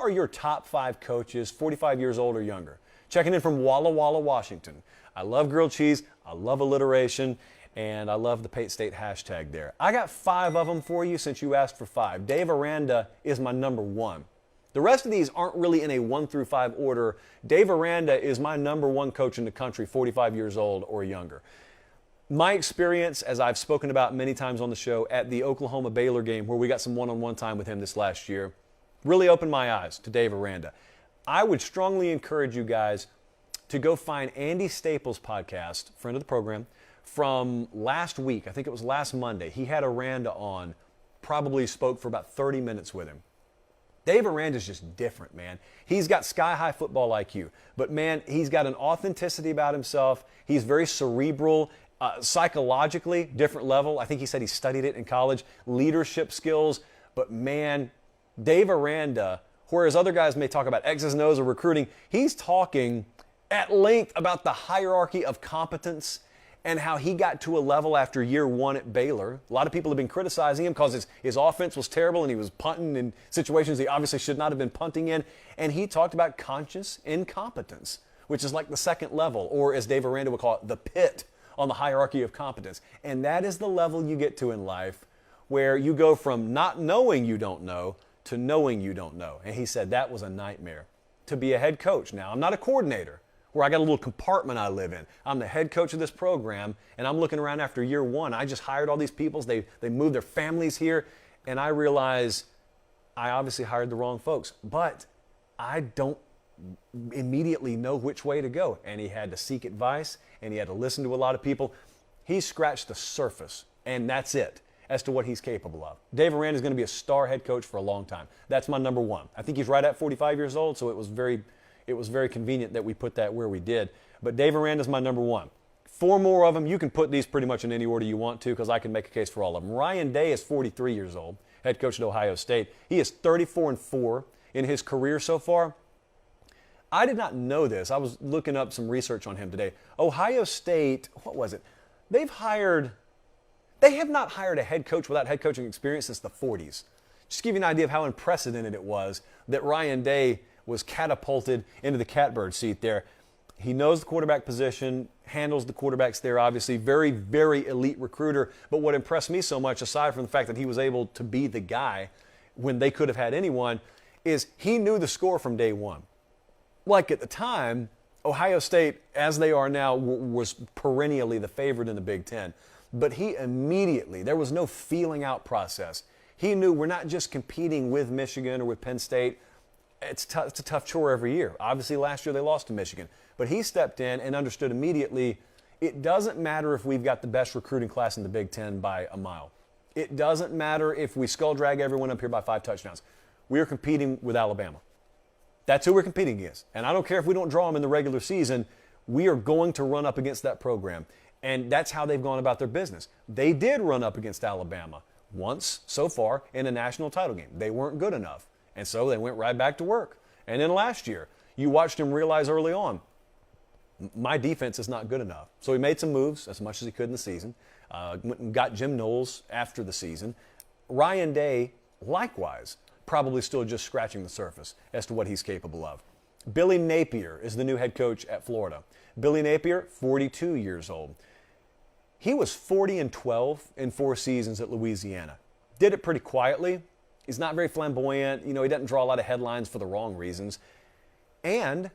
are your top 5 coaches 45 years old or younger? Checking in from Walla Walla, Washington. I love grilled cheese, I love alliteration, and I love the Pate State hashtag there. I got 5 of them for you since you asked for 5. Dave Aranda is my number 1. The rest of these aren't really in a 1 through 5 order. Dave Aranda is my number 1 coach in the country, 45 years old or younger. My experience, as I've spoken about many times on the show, at the Oklahoma-Baylor game where we got some one-on-one time with him this last year, really opened my eyes to Dave Aranda. I would strongly encourage you guys to go find Andy Staples' podcast, friend of the program, from last week. I think it was last Monday. He had Aranda on, probably spoke for about 30 minutes with him. Dave Aranda's just different, man. He's got sky-high football IQ, but man, he's got an authenticity about himself. He's very cerebral, psychologically, different level. I think he said he studied it in college, leadership skills, but man, Dave Aranda, whereas other guys may talk about X's and O's or recruiting, he's talking at length about the hierarchy of competence and how he got to a level after year 1 at Baylor. A lot of people have been criticizing him because his offense was terrible and he was punting in situations he obviously should not have been punting in. And he talked about conscious incompetence, which is like the second level, or as Dave Aranda would call it, the pit on the hierarchy of competence. And that is the level you get to in life where you go from not knowing you don't know to knowing you don't know. And he said that was a nightmare to be a head coach. Now, I'm not a coordinator, where I got a little compartment I live in. I'm the head coach of this program, and I'm looking around after year 1. I just hired all these people. They moved their families here, and I realize I obviously hired the wrong folks, but I don't immediately know which way to go. And he had to seek advice, and he had to listen to a lot of people. He scratched the surface, and that's it as to what he's capable of. Dave Aranda is going to be a star head coach for a long time. That's my number 1. I think he's right at 45 years old, so it was very convenient that we put that where we did. But Dave Aranda is my number 1. 4 more of them. You can put these pretty much in any order you want to because I can make a case for all of them. Ryan Day is 43 years old, head coach at Ohio State. He is 34-4 in his career so far. I did not know this. I was looking up some research on him today. Ohio State, what was it? They have not hired a head coach without head coaching experience since the 40s. Just to give you an idea of how unprecedented it was that Ryan Day was catapulted into the catbird seat there. He knows the quarterback position, handles the quarterbacks there, obviously. Very, very elite recruiter. But what impressed me so much, aside from the fact that he was able to be the guy when they could have had anyone, is he knew the score from day 1. Like at the time, Ohio State, as they are now, was perennially the favorite in the Big Ten. But he immediately, there was no feeling out process. He knew we're not just competing with Michigan or with Penn State. It's a tough chore every year. Obviously, last year they lost to Michigan. But he stepped in and understood immediately it doesn't matter if we've got the best recruiting class in the Big Ten by a mile. It doesn't matter if we skull drag everyone up here by 5 touchdowns. We are competing with Alabama. That's who we're competing against. And I don't care if we don't draw them in the regular season. We are going to run up against that program. And that's how they've gone about their business. They did run up against Alabama once so far in a national title game. They weren't good enough. And so they went right back to work. And then last year, you watched him realize early on, my defense is not good enough. So he made some moves as much as he could in the season. Went and got Jim Knowles after the season. Ryan Day, likewise, probably still just scratching the surface as to what he's capable of. Billy Napier is the new head coach at Florida. Billy Napier, 42 years old. He was 40-12 in 4 seasons at Louisiana. Did it pretty quietly. He's not very flamboyant. He doesn't draw a lot of headlines for the wrong reasons. And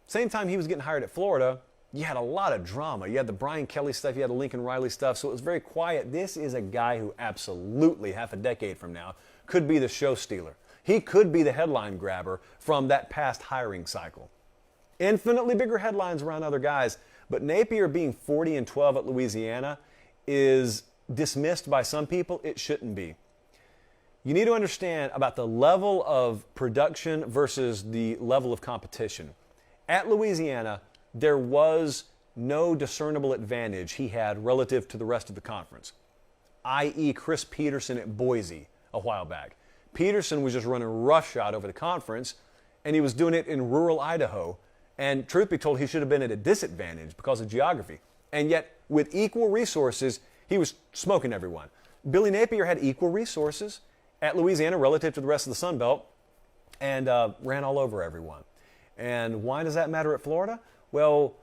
same time he was getting hired at Florida, you had a lot of drama. You had the Brian Kelly stuff, you had the Lincoln Riley stuff, so it was very quiet. This is a guy who absolutely, half a decade from now, could be the show stealer. He could be the headline grabber from that past hiring cycle. Infinitely bigger headlines around other guys, but Napier being 40-12 at Louisiana is dismissed by some people. It shouldn't be. You need to understand about the level of production versus the level of competition. At Louisiana, there was no discernible advantage he had relative to the rest of the conference, i.e. Chris Peterson at Boise a while back. Peterson was just running roughshod over the conference, and he was doing it in rural Idaho. And truth be told, he should have been at a disadvantage because of geography. And yet, with equal resources, he was smoking everyone. Billy Napier had equal resources at Louisiana relative to the rest of the Sun Belt. and ran all over everyone. And why does that matter at Florida? Well,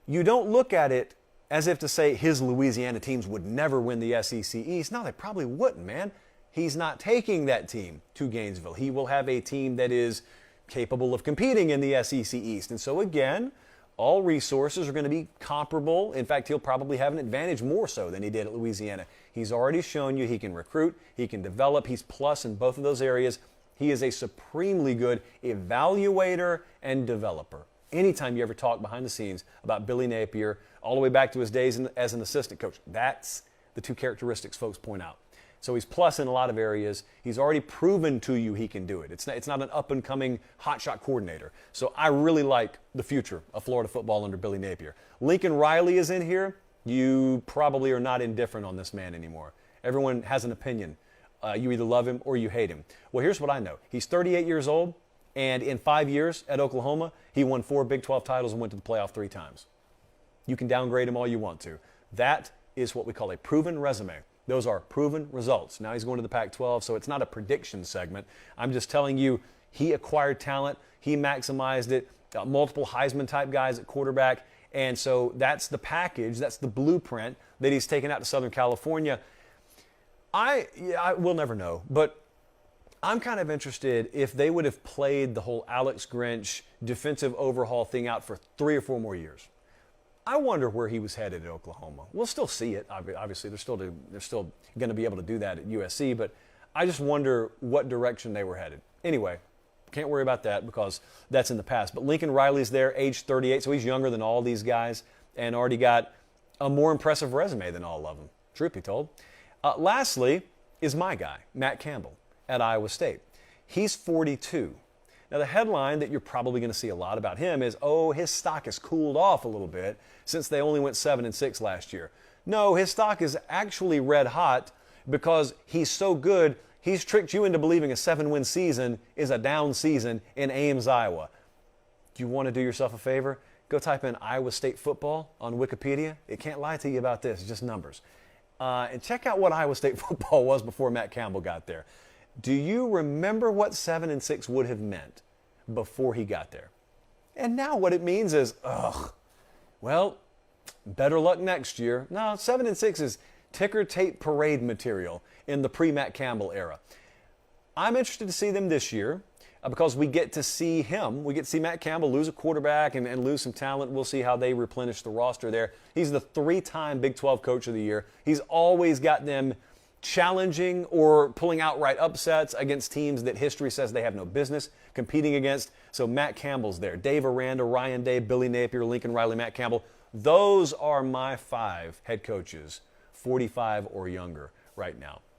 you don't look at it as if to say his Louisiana teams would never win the SEC East. No, they probably wouldn't, man. He's not taking that team to Gainesville. He will have a team that is capable of competing in the SEC East. And so again, all resources are going to be comparable. In fact, he'll probably have an advantage more so than he did at Louisiana. He's already shown you he can recruit, he can develop. He's plus in both of those areas. He is a supremely good evaluator and developer. Anytime you ever talk behind the scenes about Billy Napier, all the way back to his days as an assistant coach, that's the two characteristics folks point out. So he's plus in a lot of areas. He's already proven to you he can do it. It's not an up-and-coming hotshot coordinator. So I really like the future of Florida football under Billy Napier. Lincoln Riley is in here. You probably are not indifferent on this man anymore. Everyone has an opinion. You either love him or you hate him. Well, here's what I know. He's 38 years old, and in 5 years at Oklahoma, he won 4 Big 12 titles and went to the playoff 3 times. You can downgrade him all you want to. That is what we call a proven resume. Those are proven results. Now he's going to the Pac-12, so it's not a prediction segment. I'm just telling you he acquired talent. He maximized it. Multiple Heisman-type guys at quarterback. And so that's the package. That's the blueprint that he's taken out to Southern California. We'll never know, but I'm kind of interested if they would have played the whole Alex Grinch defensive overhaul thing out for 3 or 4 more years. I wonder where he was headed at Oklahoma. We'll still see it. Obviously, they're still going to be able to do that at USC, but I just wonder what direction they were headed. Anyway, can't worry about that because that's in the past. But Lincoln Riley's there, age 38, so he's younger than all these guys and already got a more impressive resume than all of them, truth be told. Lastly is my guy, Matt Campbell at Iowa State. He's 42. Now, the headline that you're probably going to see a lot about him is, oh, his stock has cooled off a little bit since they only went 7-6 last year. No, his stock is actually red hot because he's so good, he's tricked you into believing a 7-win season is a down season in Ames, Iowa. Do you want to do yourself a favor? Go type in Iowa State football on Wikipedia. It can't lie to you about this. It's just numbers. And check out what Iowa State football was before Matt Campbell got there. Do you remember what 7-6 would have meant before he got there? And now what it means is, well, better luck next year. No, 7-6 is ticker tape parade material in the pre-Matt Campbell era. I'm interested to see them this year because we get to see him. We get to see Matt Campbell lose a quarterback and lose some talent. We'll see how they replenish the roster there. He's the 3-time Big 12 Coach of the Year. He's always got them challenging or pulling outright upsets against teams that history says they have no business competing against. So Matt Campbell's there. Dave Aranda, Ryan Day, Billy Napier, Lincoln Riley, Matt Campbell. Those are my 5 head coaches, 45 or younger right now.